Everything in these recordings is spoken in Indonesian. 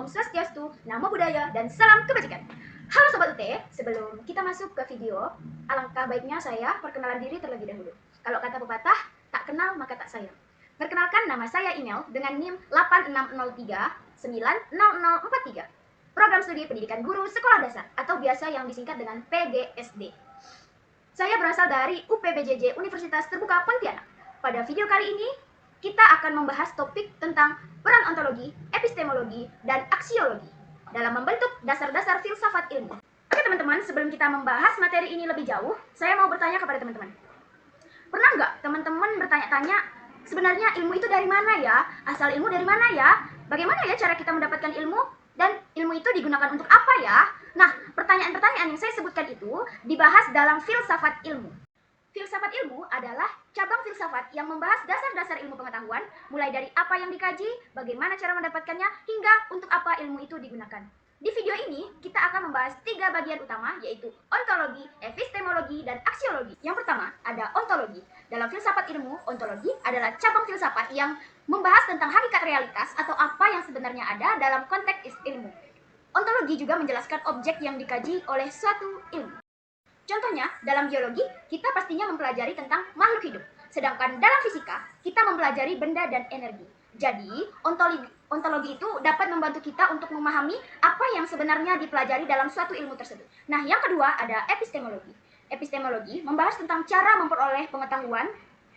Om Swastiastu, Namo Buddhaya, dan salam kebajikan. Halo Sobat UT, sebelum kita masuk ke video, alangkah baiknya saya perkenalan diri terlebih dahulu. Kalau kata pepatah, tak kenal maka tak sayang. Perkenalkan, nama saya email dengan NIM 8603900043. Program Studi Pendidikan Guru Sekolah Dasar atau biasa yang disingkat dengan PGSD. Saya berasal dari UPBJJ Universitas Terbuka Pontianak. Pada video kali ini, kita akan membahas topik tentang peran ontologi, epistemologi, dan aksiologi dalam membentuk dasar-dasar filsafat ilmu. Oke teman-teman, sebelum kita membahas materi ini lebih jauh, saya mau bertanya kepada teman-teman. Pernah nggak teman-teman bertanya-tanya, sebenarnya ilmu itu dari mana ya? Asal ilmu dari mana ya? Bagaimana ya cara kita mendapatkan ilmu? Dan ilmu itu digunakan untuk apa ya? Nah, pertanyaan-pertanyaan yang saya sebutkan itu dibahas dalam filsafat ilmu. Filsafat ilmu adalah cabang filsafat yang membahas dasar-dasar ilmu pengetahuan, mulai dari apa yang dikaji, bagaimana cara mendapatkannya, hingga untuk apa ilmu itu digunakan. Di video ini, kita akan membahas 3 bagian utama, yaitu ontologi, epistemologi, dan aksiologi. Yang pertama, ada ontologi. Dalam filsafat ilmu, ontologi adalah cabang filsafat yang membahas tentang hakikat realitas atau apa yang sebenarnya ada dalam konteks ilmu. Ontologi juga menjelaskan objek yang dikaji oleh suatu ilmu. Contohnya, dalam biologi, kita pastinya mempelajari tentang makhluk hidup. Sedangkan dalam fisika, kita mempelajari benda dan energi. Jadi, ontologi itu dapat membantu kita untuk memahami apa yang sebenarnya dipelajari dalam suatu ilmu tersebut. Nah, yang kedua ada epistemologi. Epistemologi membahas tentang cara memperoleh pengetahuan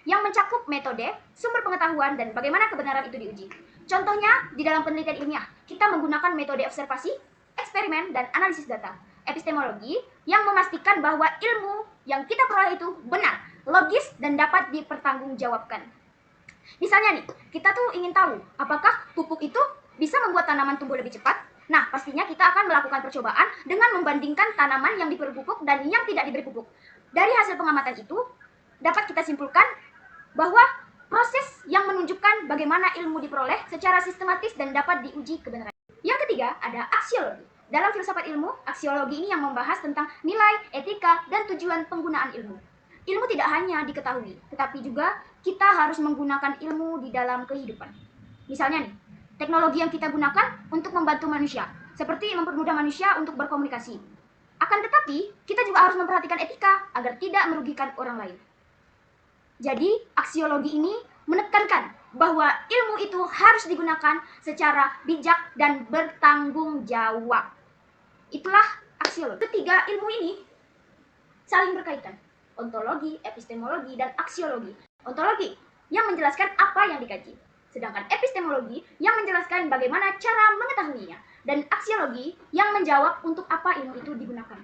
yang mencakup metode, sumber pengetahuan, dan bagaimana kebenaran itu diuji. Contohnya, di dalam penelitian ilmiah, kita menggunakan metode observasi, eksperimen, dan analisis data. Epistemologi yang memastikan bahwa ilmu yang kita peroleh itu benar, logis, dan dapat dipertanggungjawabkan. Misalnya nih, kita tuh ingin tahu apakah pupuk itu bisa membuat tanaman tumbuh lebih cepat. Nah, pastinya kita akan melakukan percobaan dengan membandingkan tanaman yang diberi pupuk dan yang tidak diberi pupuk. Dari hasil pengamatan itu, dapat kita simpulkan bahwa proses yang menunjukkan bagaimana ilmu diperoleh secara sistematis dan dapat diuji kebenaran. Yang ketiga, ada aksiologi. Dalam filsafat ilmu, aksiologi ini yang membahas tentang nilai, etika, dan tujuan penggunaan ilmu. Ilmu tidak hanya diketahui, tetapi juga kita harus menggunakan ilmu di dalam kehidupan. Misalnya nih, teknologi yang kita gunakan untuk membantu manusia, seperti mempermudah manusia untuk berkomunikasi. Akan tetapi, kita juga harus memperhatikan etika agar tidak merugikan orang lain. Jadi, aksiologi ini menekankan bahwa ilmu itu harus digunakan secara bijak dan bertanggung jawab. Itulah aksiologi. Ketiga ilmu ini saling berkaitan. Ontologi, epistemologi, dan aksiologi. Ontologi yang menjelaskan apa yang dikaji. Sedangkan epistemologi yang menjelaskan bagaimana cara mengetahuinya. Dan aksiologi yang menjawab untuk apa ilmu itu digunakan.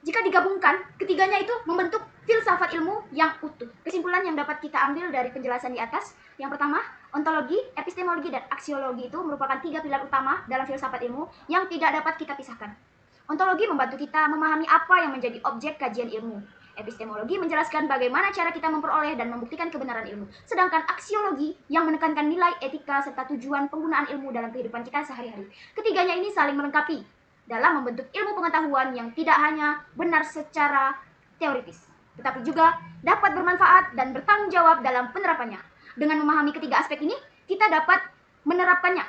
Jika digabungkan, ketiganya itu membentuk filsafat ilmu yang utuh. Kesimpulan yang dapat kita ambil dari penjelasan di atas, yang pertama, ontologi, epistemologi, dan aksiologi itu merupakan 3 pilar utama dalam filsafat ilmu yang tidak dapat kita pisahkan. Ontologi membantu kita memahami apa yang menjadi objek kajian ilmu. Epistemologi menjelaskan bagaimana cara kita memperoleh dan membuktikan kebenaran ilmu. Sedangkan aksiologi yang menekankan nilai, etika, serta tujuan penggunaan ilmu dalam kehidupan kita sehari-hari. Ketiganya ini saling melengkapi dalam membentuk ilmu pengetahuan yang tidak hanya benar secara teoritis, tetapi juga dapat bermanfaat dan bertanggung jawab dalam penerapannya. Dengan memahami ketiga aspek ini, kita dapat menerapkannya.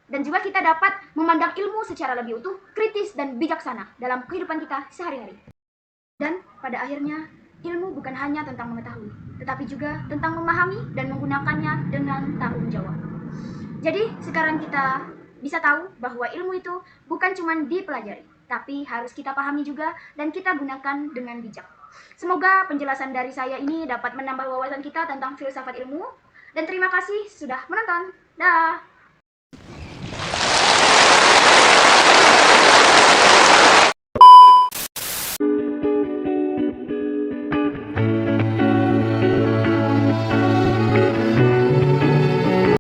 Dan juga kita dapat memandang ilmu secara lebih utuh, kritis, dan bijaksana dalam kehidupan kita sehari-hari. Dan pada akhirnya, ilmu bukan hanya tentang mengetahui, tetapi juga tentang memahami dan menggunakannya dengan tanggung jawab. Jadi, sekarang kita bisa tahu bahwa ilmu itu bukan cuma dipelajari, tapi harus kita pahami juga dan kita gunakan dengan bijak. Semoga penjelasan dari saya ini dapat menambah wawasan kita tentang filsafat ilmu. Dan terima kasih sudah menonton. Dah.